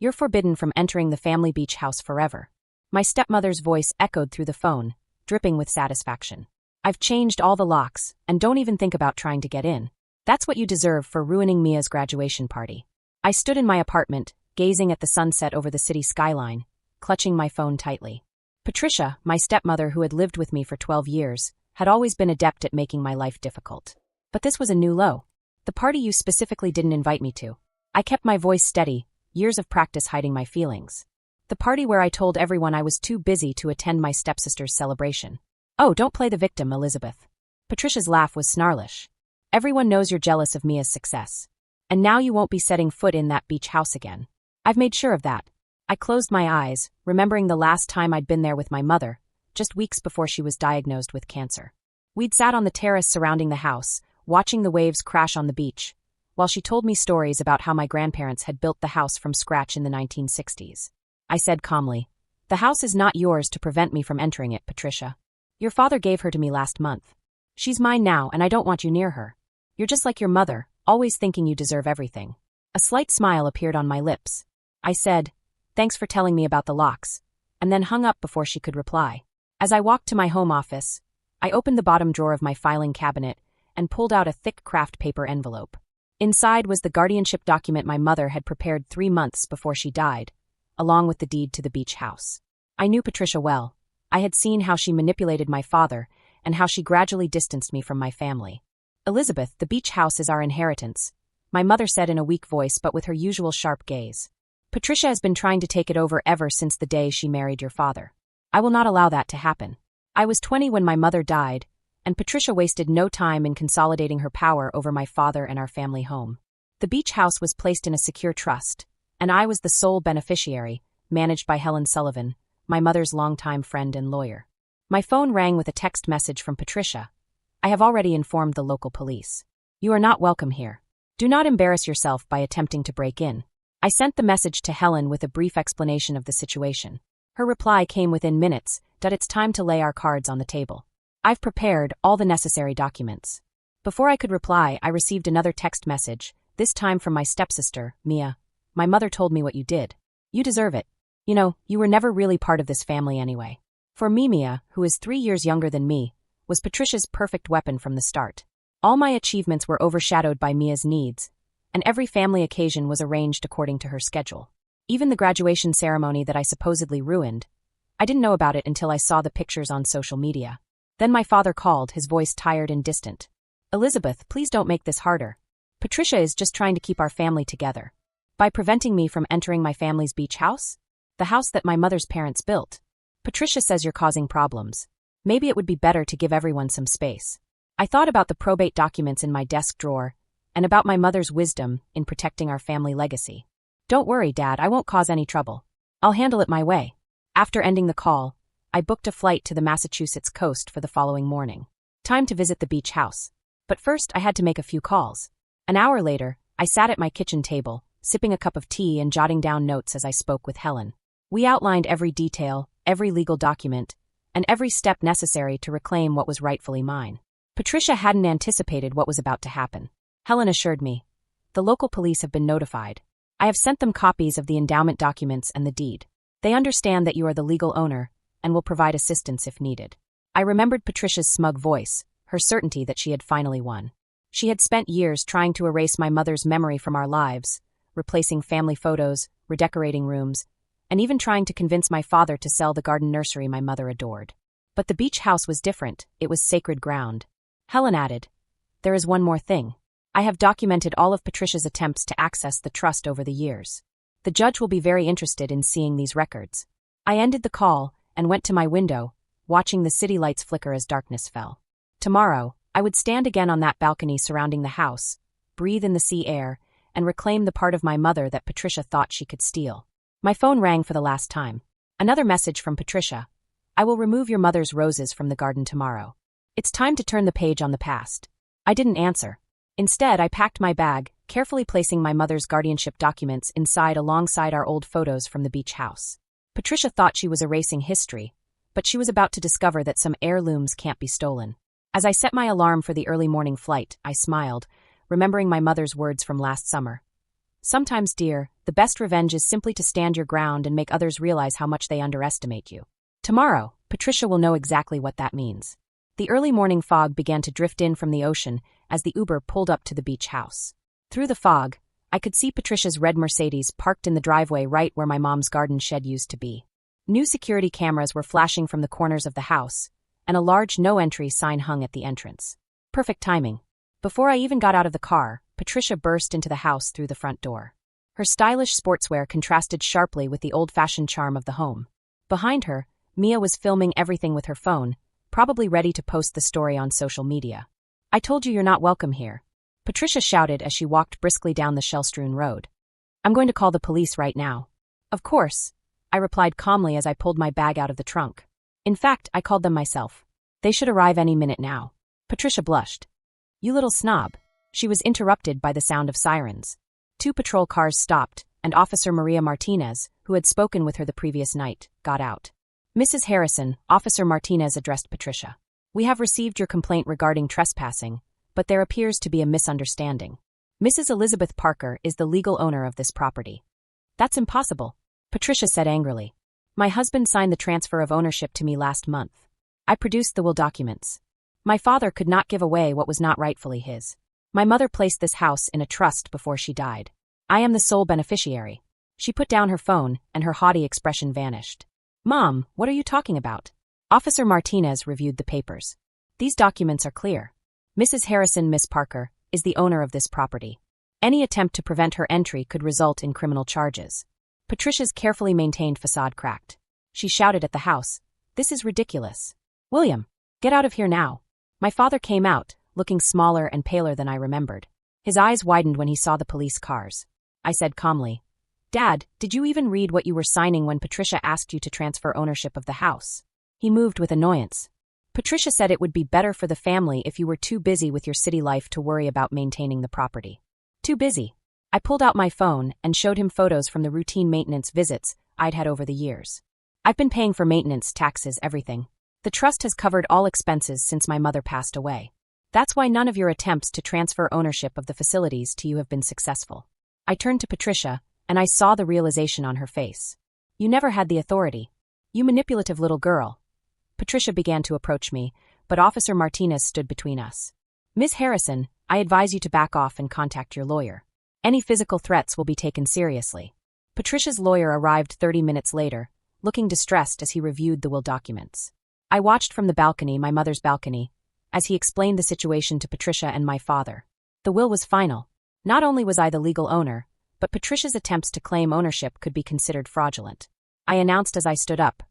You're forbidden from entering the family beach house forever. My stepmother's voice echoed through the phone, dripping with satisfaction. I've changed all the locks, and don't even think about trying to get in. That's what you deserve for ruining Mia's graduation party. I stood in my apartment, gazing at the sunset over the city skyline, clutching my phone tightly. Patricia, my stepmother who had lived with me for 12 years, had always been adept at making my life difficult. But this was a new low. The party you specifically didn't invite me to. I kept my voice steady, years of practice hiding my feelings. The party where I told everyone I was too busy to attend my stepsister's celebration. Oh, don't play the victim, Elizabeth. Patricia's laugh was snarlish. Everyone knows you're jealous of Mia's success. And now you won't be setting foot in that beach house again. I've made sure of that. I closed my eyes, remembering the last time I'd been there with my mother, just weeks before she was diagnosed with cancer. We'd sat on the terrace surrounding the house, watching the waves crash on the beach, while she told me stories about how my grandparents had built the house from scratch in the 1960s. I said calmly, "The house is not yours to prevent me from entering it, Patricia. Your father gave her to me last month. She's mine now, and I don't want you near her. You're just like your mother, always thinking you deserve everything." A slight smile appeared on my lips. I said, "Thanks for telling me about the locks," and then hung up before she could reply. As I walked to my home office, I opened the bottom drawer of my filing cabinet and pulled out a thick craft paper envelope. Inside was the guardianship document my mother had prepared 3 months before she died, along with the deed to the beach house. I knew Patricia well. I had seen how she manipulated my father and how she gradually distanced me from my family. "Elizabeth, the beach house is our inheritance," my mother said in a weak voice but with her usual sharp gaze. "Patricia has been trying to take it over ever since the day she married your father. I will not allow that to happen. I was 20 when my mother died, and Patricia wasted no time in consolidating her power over my father and our family home. The beach house was placed in a secure trust, and I was the sole beneficiary, managed by Helen Sullivan, my mother's longtime friend and lawyer. My phone rang with a text message from Patricia. "I have already informed the local police. You are not welcome here. Do not embarrass yourself by attempting to break in." I sent the message to Helen with a brief explanation of the situation. Her reply came within minutes, that it's time to lay our cards on the table. "I've prepared all the necessary documents." Before I could reply, I received another text message, this time from my stepsister, Mia. "My mother told me what you did. You deserve it. You know, you were never really part of this family anyway." For me, Mia, who is 3 years younger than me, was Patricia's perfect weapon from the start. All my achievements were overshadowed by Mia's needs, and every family occasion was arranged according to her schedule. Even the graduation ceremony that I supposedly ruined, I didn't know about it until I saw the pictures on social media. Then my father called, his voice tired and distant. "Elizabeth, please don't make this harder. Patricia is just trying to keep our family together. By preventing me from entering my family's beach house? The house that my mother's parents built. Patricia says you're causing problems. Maybe it would be better to give everyone some space." I thought about the probate documents in my desk drawer, and about my mother's wisdom in protecting our family legacy. "Don't worry, Dad, I won't cause any trouble. I'll handle it my way." After ending the call, I booked a flight to the Massachusetts coast for the following morning. Time to visit the beach house. But first I had to make a few calls. An hour later, I sat at my kitchen table, sipping a cup of tea and jotting down notes as I spoke with Helen. We outlined every detail, every legal document, and every step necessary to reclaim what was rightfully mine. Patricia hadn't anticipated what was about to happen. Helen assured me, "The local police have been notified. I have sent them copies of the endowment documents and the deed. They understand that you are the legal owner and will provide assistance if needed." I remembered Patricia's smug voice, her certainty that she had finally won. She had spent years trying to erase my mother's memory from our lives, replacing family photos, redecorating rooms, and even trying to convince my father to sell the garden nursery my mother adored. But the beach house was different. It was sacred ground. Helen added, "There is one more thing. I have documented all of Patricia's attempts to access the trust over the years. The judge will be very interested in seeing these records." I ended the call and went to my window, watching the city lights flicker as darkness fell. Tomorrow, I would stand again on that balcony surrounding the house, breathe in the sea air, and reclaim the part of my mother that Patricia thought she could steal. My phone rang for the last time. Another message from Patricia. "I will remove your mother's roses from the garden tomorrow. It's time to turn the page on the past." I didn't answer. Instead, I packed my bag, carefully placing my mother's guardianship documents inside alongside our old photos from the beach house. Patricia thought she was erasing history, but she was about to discover that some heirlooms can't be stolen. As I set my alarm for the early morning flight, I smiled, remembering my mother's words from last summer. Sometimes, dear, the best revenge is simply to stand your ground and make others realize how much they underestimate you. Tomorrow, Patricia will know exactly what that means. The early morning fog began to drift in from the ocean as the Uber pulled up to the beach house. Through the fog, I could see Patricia's red Mercedes parked in the driveway right where my mom's garden shed used to be. New security cameras were flashing from the corners of the house, and a large no-entry sign hung at the entrance. Perfect timing. Before I even got out of the car, Patricia burst into the house through the front door. Her stylish sportswear contrasted sharply with the old-fashioned charm of the home. Behind her, Mia was filming everything with her phone, probably ready to post the story on social media. "I told you you're not welcome here," Patricia shouted as she walked briskly down the shell-strewn road. "I'm going to call the police right now." "Of course," I replied calmly as I pulled my bag out of the trunk. "In fact, I called them myself. They should arrive any minute now." Patricia blushed. "You little snob." She was interrupted by the sound of sirens. 2 patrol cars stopped, and Officer Maria Martinez, who had spoken with her the previous night, got out. "Mrs. Harrison," Officer Martinez addressed Patricia. "We have received your complaint regarding trespassing, but there appears to be a misunderstanding. Mrs. Elizabeth Parker is the legal owner of this property." "That's impossible," Patricia said angrily. "My husband signed the transfer of ownership to me last month. I produced the will documents. My father could not give away what was not rightfully his. My mother placed this house in a trust before she died. I am the sole beneficiary." She put down her phone, and her haughty expression vanished. "Mom, what are you talking about?" Officer Martinez reviewed the papers. "These documents are clear. Mrs. Harrison, Miss Parker, is the owner of this property. Any attempt to prevent her entry could result in criminal charges." Patricia's carefully maintained facade cracked. She shouted at the house, "This is ridiculous. William, get out of here now." My father came out, looking smaller and paler than I remembered. His eyes widened when he saw the police cars. I said calmly, "Dad, did you even read what you were signing when Patricia asked you to transfer ownership of the house?" He moved with annoyance. "Patricia said it would be better for the family if you were too busy with your city life to worry about maintaining the property." "Too busy?" I pulled out my phone and showed him photos from the routine maintenance visits I'd had over the years. "I've been paying for maintenance, taxes, everything. The trust has covered all expenses since my mother passed away. That's why none of your attempts to transfer ownership of the facilities to you have been successful." I turned to Patricia, and I saw the realization on her face. "You never had the authority. You manipulative little girl." Patricia began to approach me, but Officer Martinez stood between us. "Ms. Harrison, I advise you to back off and contact your lawyer. Any physical threats will be taken seriously." Patricia's lawyer arrived 30 minutes later, looking distressed as he reviewed the will documents. I watched from the balcony, my mother's balcony, as he explained the situation to Patricia and my father. The will was final. Not only was I the legal owner, but Patricia's attempts to claim ownership could be considered fraudulent. I announced as I stood up,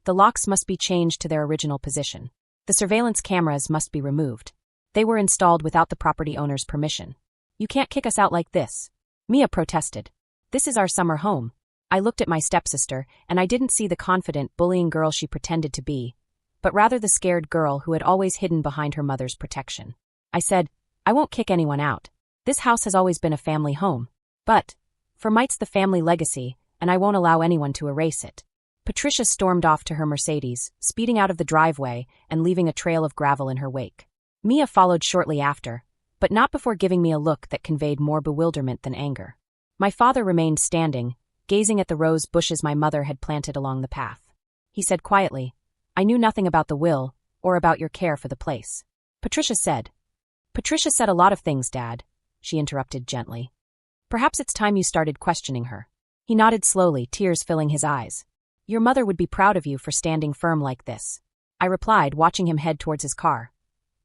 "The locks must be changed to their original position. The surveillance cameras must be removed. They were installed without the property owner's permission. You can't kick us out like this." Mia protested. "This is our summer home." I looked at my stepsister, and I didn't see the confident, bullying girl she pretended to be, but rather the scared girl who had always hidden behind her mother's protection. I said, "I won't kick anyone out. This house has always been a family home. But, for might's the family legacy, and I won't allow anyone to erase it." Patricia stormed off to her Mercedes, speeding out of the driveway and leaving a trail of gravel in her wake. Mia followed shortly after, but not before giving me a look that conveyed more bewilderment than anger. My father remained standing, gazing at the rose bushes my mother had planted along the path. He said quietly, "I knew nothing about the will, or about your care for the place." Patricia said a lot of things, Dad," she interrupted gently. "Perhaps it's time you started questioning her." He nodded slowly, tears filling his eyes. "Your mother would be proud of you for standing firm like this," I replied, watching him head towards his car.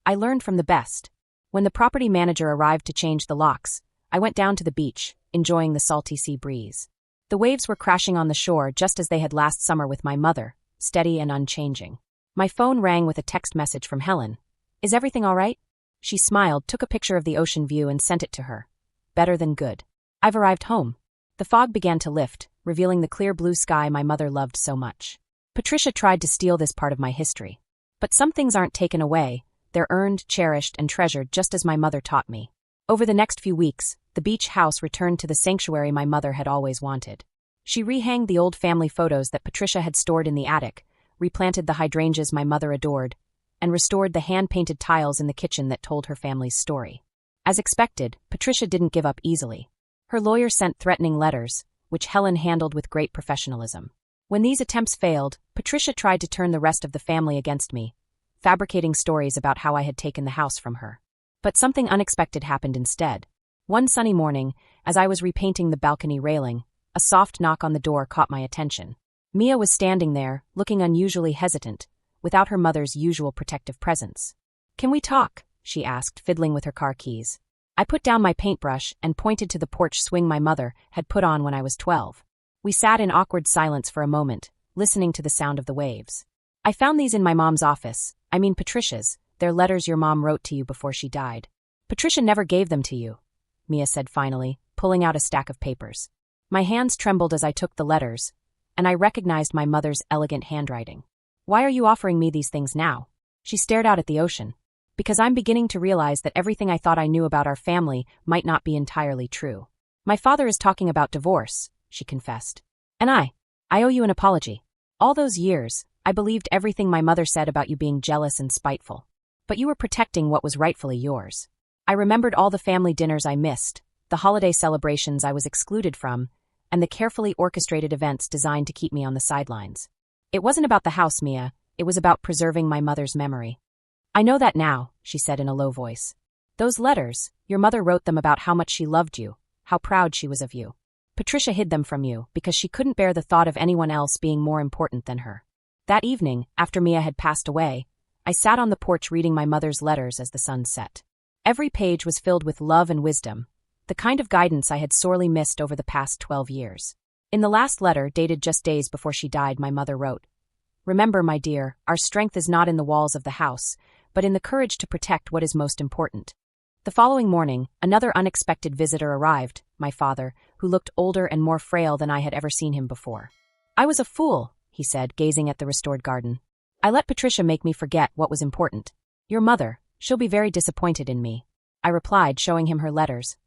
"I learned from the best." When the property manager arrived to change the locks, I went down to the beach, enjoying the salty sea breeze. The waves were crashing on the shore just as they had last summer with my mother, steady and unchanging. My phone rang with a text message from Helen. "Is everything all right?" She smiled, took a picture of the ocean view and sent it to her. "Better than good. I've arrived home." The fog began to lift, revealing the clear blue sky my mother loved so much. Patricia tried to steal this part of my history. But some things aren't taken away, they're earned, cherished, and treasured just as my mother taught me. Over the next few weeks, the beach house returned to the sanctuary my mother had always wanted. She rehanged the old family photos that Patricia had stored in the attic, replanted the hydrangeas my mother adored, and restored the hand-painted tiles in the kitchen that told her family's story. As expected, Patricia didn't give up easily. Her lawyer sent threatening letters, which Helen handled with great professionalism. When these attempts failed, Patricia tried to turn the rest of the family against me, fabricating stories about how I had taken the house from her. But something unexpected happened instead. One sunny morning, as I was repainting the balcony railing, a soft knock on the door caught my attention. Mia was standing there, looking unusually hesitant, without her mother's usual protective presence. "Can we talk?" she asked, fiddling with her car keys. I put down my paintbrush and pointed to the porch swing my mother had put on when I was 12. We sat in awkward silence for a moment, listening to the sound of the waves. "I found these in my mom's office, Patricia's. They're letters your mom wrote to you before she died." "Patricia never gave them to you," Mia said finally, pulling out a stack of papers. My hands trembled as I took the letters, and I recognized my mother's elegant handwriting. "Why are you offering me these things now?" She stared out at the ocean. "Because I'm beginning to realize that everything I thought I knew about our family might not be entirely true. My father is talking about divorce," she confessed. "And I owe you an apology. All those years, I believed everything my mother said about you being jealous and spiteful. But you were protecting what was rightfully yours. I remembered all the family dinners I missed, the holiday celebrations I was excluded from, and the carefully orchestrated events designed to keep me on the sidelines. It wasn't about the house, Mia. It was about preserving my mother's memory." "I know that now," she said in a low voice. "Those letters, your mother wrote them about how much she loved you, how proud she was of you. Patricia hid them from you because she couldn't bear the thought of anyone else being more important than her." That evening, after Mia had passed away, I sat on the porch reading my mother's letters as the sun set. Every page was filled with love and wisdom, the kind of guidance I had sorely missed over the past 12 years. In the last letter, dated just days before she died, my mother wrote, "Remember, my dear, our strength is not in the walls of the house, but in the courage to protect what is most important." The following morning, another unexpected visitor arrived, my father, who looked older and more frail than I had ever seen him before. "I was a fool," he said, gazing at the restored garden. "I let Patricia make me forget what was important. Your mother, she'll be very disappointed in me," I replied, showing him her letters.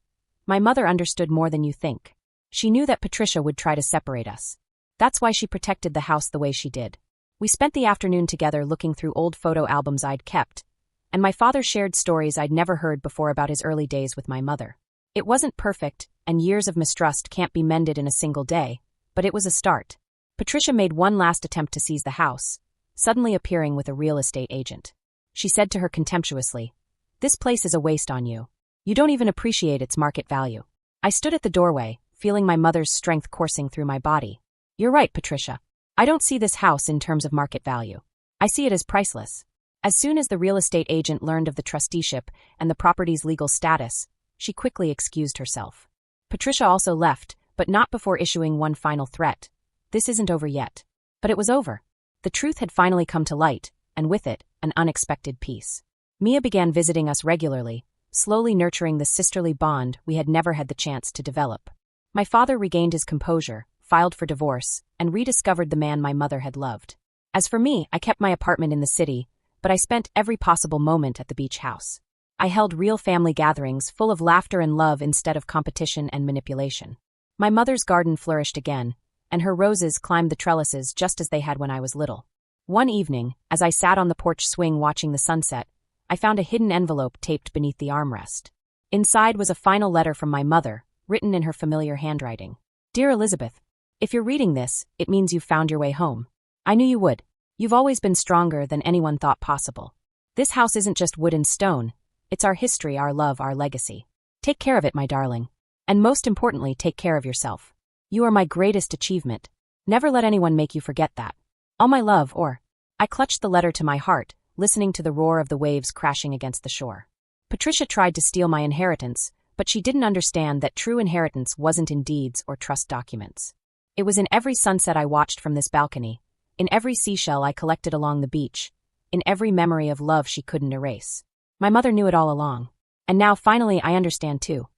"My mother understood more than you think. She knew that Patricia would try to separate us. That's why she protected the house the way she did." We spent the afternoon together looking through old photo albums I'd kept, and my father shared stories I'd never heard before about his early days with my mother. It wasn't perfect, and years of mistrust can't be mended in a single day, but it was a start. Patricia made one last attempt to seize the house, suddenly appearing with a real estate agent. She said to her contemptuously, "This place is a waste on you. You don't even appreciate its market value." I stood at the doorway, feeling my mother's strength coursing through my body. "You're right, Patricia. I don't see this house in terms of market value. I see it as priceless." As soon as the real estate agent learned of the trusteeship and the property's legal status, she quickly excused herself. Patricia also left, but not before issuing one final threat. "This isn't over yet." But it was over. The truth had finally come to light, and with it, an unexpected peace. Mia began visiting us regularly, slowly nurturing the sisterly bond we had never had the chance to develop. My father regained his composure, filed for divorce, and rediscovered the man my mother had loved. As for me, I kept my apartment in the city, but I spent every possible moment at the beach house. I held real family gatherings full of laughter and love instead of competition and manipulation. My mother's garden flourished again, and her roses climbed the trellises just as they had when I was little. One evening, as I sat on the porch swing watching the sunset, I found a hidden envelope taped beneath the armrest. Inside was a final letter from my mother, written in her familiar handwriting. "Dear Elizabeth, if you're reading this, it means you've found your way home. I knew you would. You've always been stronger than anyone thought possible. This house isn't just wood and stone. It's our history, our love, our legacy. Take care of it, my darling. And most importantly, take care of yourself. You are my greatest achievement. Never let anyone make you forget that. All my love, or..." I clutched the letter to my heart, listening to the roar of the waves crashing against the shore. Patricia tried to steal my inheritance, but she didn't understand that true inheritance wasn't in deeds or trust documents. It was in every sunset I watched from this balcony, in every seashell I collected along the beach, in every memory of love she couldn't erase. My mother knew it all along. And now finally I understand too.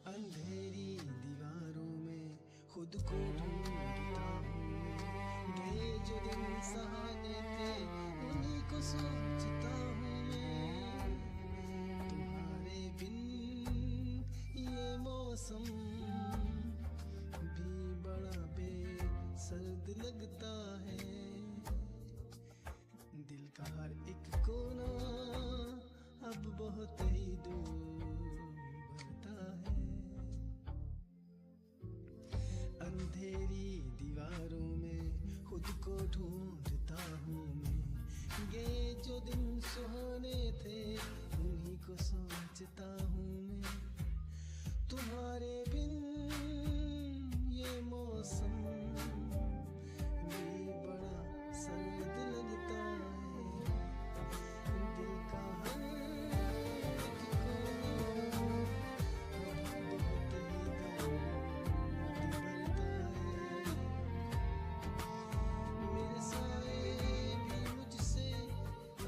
अंधेरी दीवारों में खुद को ढूंढता हूँ मैं, गए जो दिन सहारे थे उन्हीं को सोचता हूँ मैं, तुम्हारे बिन ये मौसम भी बड़ा बेसर्द लगता है, दिल का हर एक बहुत ही डूबता है। अंधेरी दीवारों में खुद को ढूंढता हूँ मैं, ये जो दिन सुहाने थे उन्हीं को सोचता हूँ मैं। तुम्हारे बिन ये मौसम भी बड़ा सर्द लगता है। दिल का हर कोना बहुत ही दर्द भरता है। मेरे साए भी मुझसे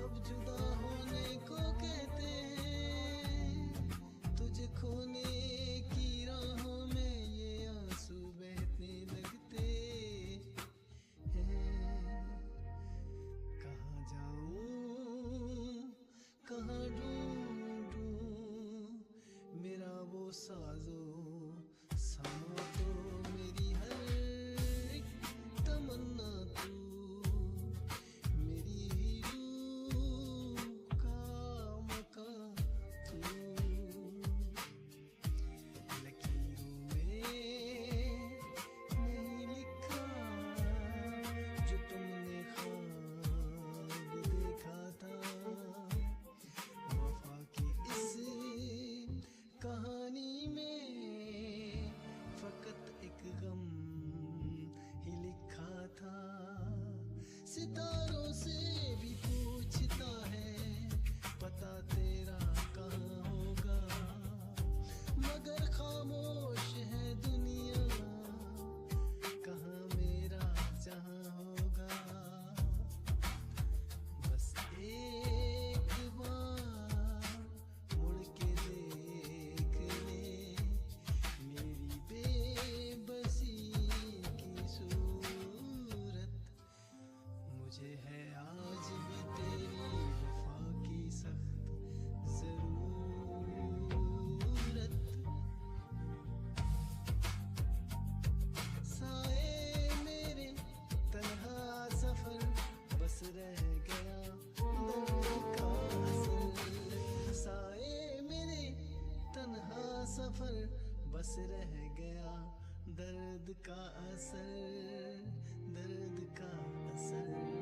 अब जुदा होने को कहते हैं। तुझे खोने की राहों में ये आंसू बहने लगते हैं। कहाँ जाऊं कहाँ ढूंढूं मेरा वो साजो सामा, तो मेरी हर एक तमन्ना तू, मेरी रूह का मकां तू। लकीरों में नहीं लिखा जो तुमने ख्वाब देखा था। वफा की इस कहानी में फकत एक गम ही लिखा था। सितारों से भी पूछता है पता तेरा कहाँ होगा, मगर खामोश है दुनिया, कहाँ मेरा जहाँ होगा। बस एक बार मुड़ के देख ले मेरी बेबसी की सूरत। मुझे है आज भी तेरी वफा की सख्त जरूरत। साए मेरे तन्हा सफर बस रह गया दर्द का असर। साए मेरे तन्हा सफर बस रह गया दर्द का असर, दर्द का असर।